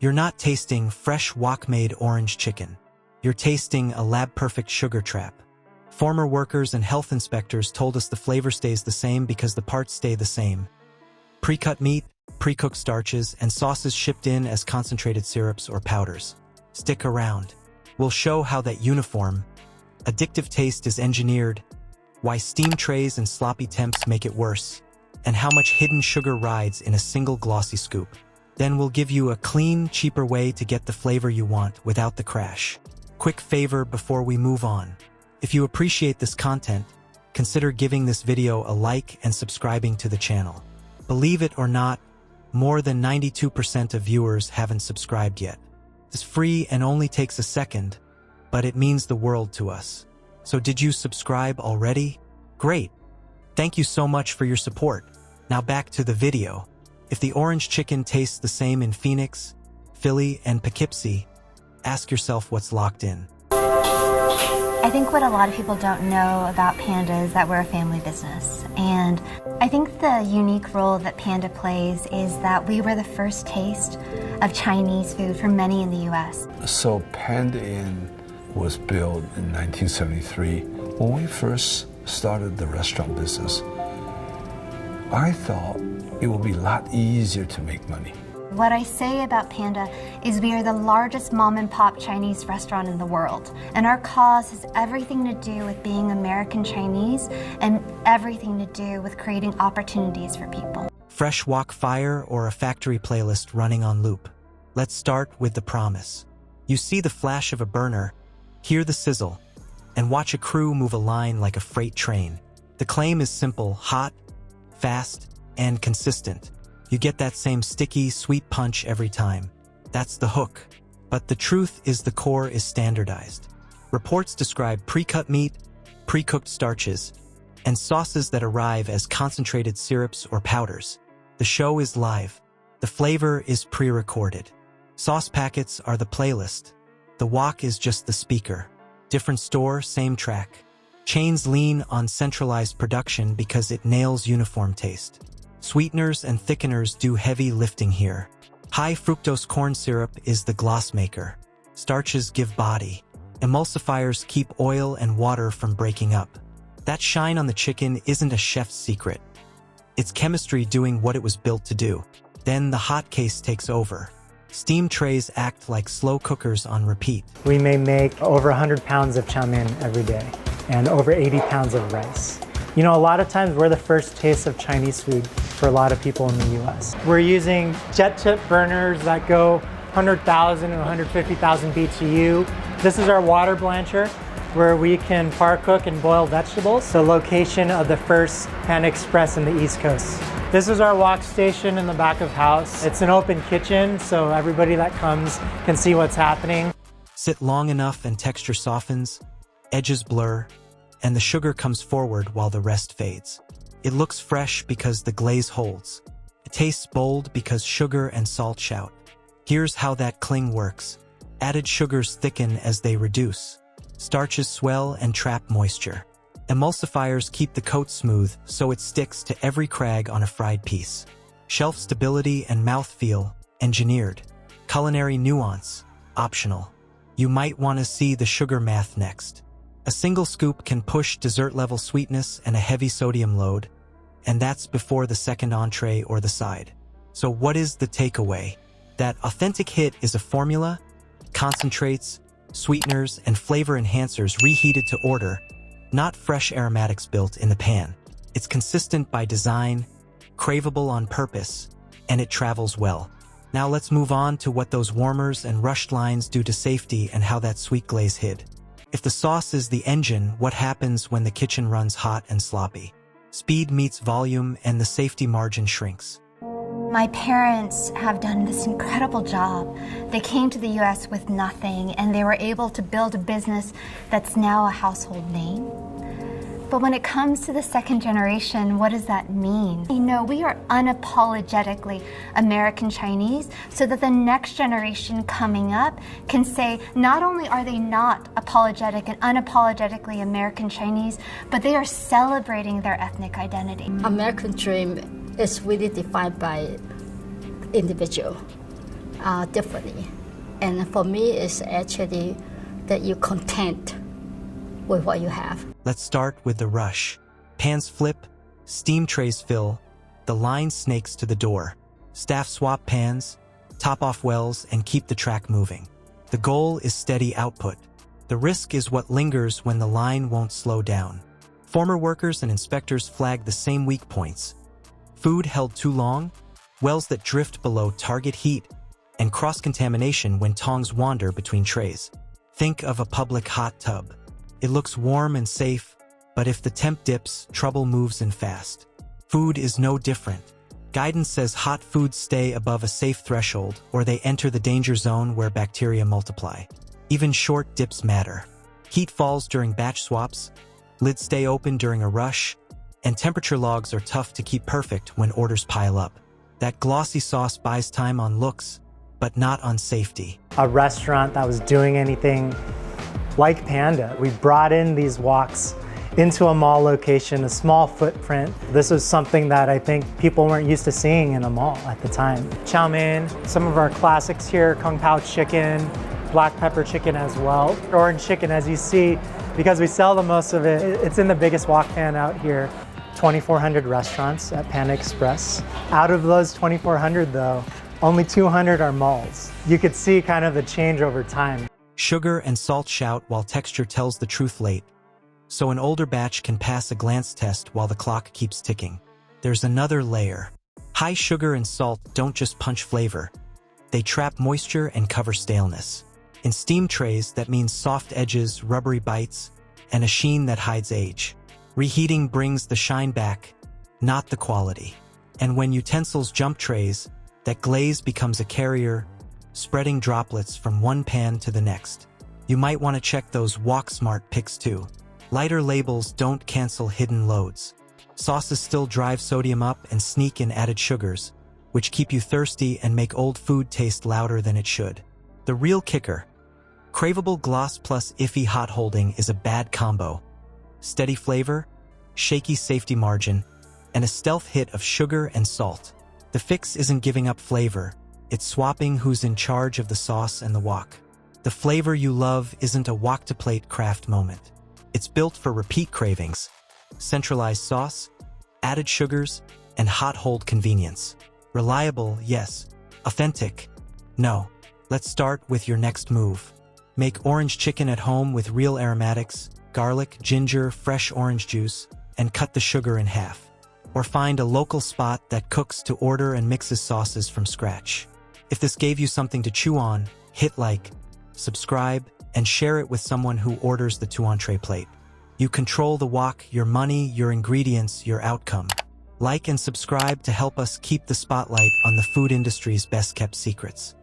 You're not tasting fresh wok-made orange chicken. You're tasting a lab-perfect sugar trap. Former workers and health inspectors told us the flavor stays the same because the parts stay the same. Pre-cut meat, pre-cooked starches, and sauces shipped in as concentrated syrups or powders. Stick around. We'll show how that uniform, addictive taste is engineered, why steam trays and sloppy temps make it worse, and how much hidden sugar rides in a single glossy scoop. Then we'll give you a clean, cheaper way to get the flavor you want without the crash. Quick favor before we move on. If you appreciate this content, consider giving this video a like and subscribing to the channel. Believe it or not, more than 92% of viewers haven't subscribed yet. It's free and only takes a second, but it means the world to us. So did you subscribe already? Great! Thank you so much for your support. Now back to the video. If the orange chicken tastes the same in Phoenix, Philly, and Poughkeepsie, ask yourself what's locked in. I think what a lot of people don't know about Panda is that we're a family business. And I think the unique role that Panda plays is that we were the first taste of Chinese food for many in the US. So Panda Inn was built in 1973. When we first started the restaurant business, I thought it would be a lot easier to make money. What I say about Panda is we are the largest mom-and-pop Chinese restaurant in the world. And our cause has everything to do with being American Chinese and everything to do with creating opportunities for people. Fresh wok fire or a factory playlist running on loop. Let's start with the promise. You see the flash of a burner, hear the sizzle, and watch a crew move a line like a freight train. The claim is simple: hot, fast, and consistent. You get that same sticky, sweet punch every time. That's the hook. But the truth is the core is standardized. Reports describe pre-cut meat, pre-cooked starches, and sauces that arrive as concentrated syrups or powders. The show is live. The flavor is pre-recorded. Sauce packets are the playlist. The wok is just the speaker. Different store, same track. Chains lean on centralized production because it nails uniform taste. Sweeteners and thickeners do heavy lifting here. High fructose corn syrup is the gloss maker. Starches give body. Emulsifiers keep oil and water from breaking up. That shine on the chicken isn't a chef's secret. It's chemistry doing what it was built to do. Then the hot case takes over. Steam trays act like slow cookers on repeat. We may make over 100 pounds of chow mein every day and over 80 pounds of rice. You know, a lot of times we're the first taste of Chinese food for a lot of people in the US. We're using jet tip burners that go 100,000 and 150,000 BTU. This is our water blancher where we can par cook and boil vegetables. The location of the first Panda Express in the East Coast. This is our wok station in the back of house. It's an open kitchen, so everybody that comes can see what's happening. Sit long enough and texture softens, edges blur, and the sugar comes forward while the rest fades. It looks fresh because the glaze holds. It tastes bold because sugar and salt shout. Here's how that cling works. Added sugars thicken as they reduce. Starches swell and trap moisture. Emulsifiers keep the coat smooth so it sticks to every crag on a fried piece. Shelf stability and mouthfeel, engineered. Culinary nuance, optional. You might want to see the sugar math next. A single scoop can push dessert-level sweetness and a heavy sodium load, and that's before the second entree or the side. So what is the takeaway? That authentic hit is a formula, concentrates, sweeteners, and flavor enhancers reheated to order, not fresh aromatics built in the pan. It's consistent by design, craveable on purpose, and it travels well. Now let's move on to what those warmers and rushed lines do to safety and how that sweet glaze hid. If the sauce is the engine, what happens when the kitchen runs hot and sloppy? Speed meets volume and the safety margin shrinks. My parents have done this incredible job. They came to the US with nothing and they were able to build a business that's now a household name. But when it comes to the second generation, what does that mean? You know, we are unapologetically American Chinese so that the next generation coming up can say not only are they not apologetic and unapologetically American Chinese, but they are celebrating their ethnic identity. American dream is really defined by individual. differently. And for me, it's actually that you're content with what you have. Let's start with the rush. Pans flip, steam trays fill, the line snakes to the door. Staff swap pans, top off wells, and keep the track moving. The goal is steady output. The risk is what lingers when the line won't slow down. Former workers and inspectors flag the same weak points. Food held too long, wells that drift below target heat, and cross-contamination when tongs wander between trays. Think of a public hot tub. It looks warm and safe, but if the temp dips, trouble moves in fast. Food is no different. Guidance says hot foods stay above a safe threshold or they enter the danger zone where bacteria multiply. Even short dips matter. Heat falls during batch swaps, lids stay open during a rush, and temperature logs are tough to keep perfect when orders pile up. That glossy sauce buys time on looks, but not on safety. A restaurant that was doing anything like Panda, we brought in these woks into a mall location, a small footprint. This was something that I think people weren't used to seeing in a mall at the time. Chow mein, some of our classics here, kung pao chicken, black pepper chicken as well. Orange chicken, as you see, because we sell the most of it, it's in the biggest wok pan out here. 2,400 restaurants at Panda Express. Out of those 2,400 though, only 200 are malls. You could see kind of the change over time. Sugar and salt shout while texture tells the truth late. So an older batch can pass a glance test while the clock keeps ticking. There's another layer. High sugar and salt don't just punch flavor. They trap moisture and cover staleness. In steam trays, that means soft edges, rubbery bites, and a sheen that hides age. Reheating brings the shine back, not the quality. And when utensils jump trays, that glaze becomes a carrier, spreading droplets from one pan to the next. You might want to check those wok-smart picks too. Lighter labels don't cancel hidden loads. Sauces still drive sodium up and sneak in added sugars, which keep you thirsty and make old food taste louder than it should. The real kicker. Craveable gloss plus iffy hot holding is a bad combo. Steady flavor, shaky safety margin, and a stealth hit of sugar and salt. The fix isn't giving up flavor, it's swapping who's in charge of the sauce and the wok. The flavor you love isn't a wok-to-plate craft moment. It's built for repeat cravings, centralized sauce, added sugars, and hot hold convenience. Reliable, yes. Authentic, no. Let's start with your next move. Make orange chicken at home with real aromatics, garlic, ginger, fresh orange juice, and cut the sugar in half. Or find a local spot that cooks to order and mixes sauces from scratch. If this gave you something to chew on, hit like, subscribe, and share it with someone who orders the 2-entree plate. You control the wok, your money, your ingredients, your outcome. Like and subscribe to help us keep the spotlight on the food industry's best-kept secrets.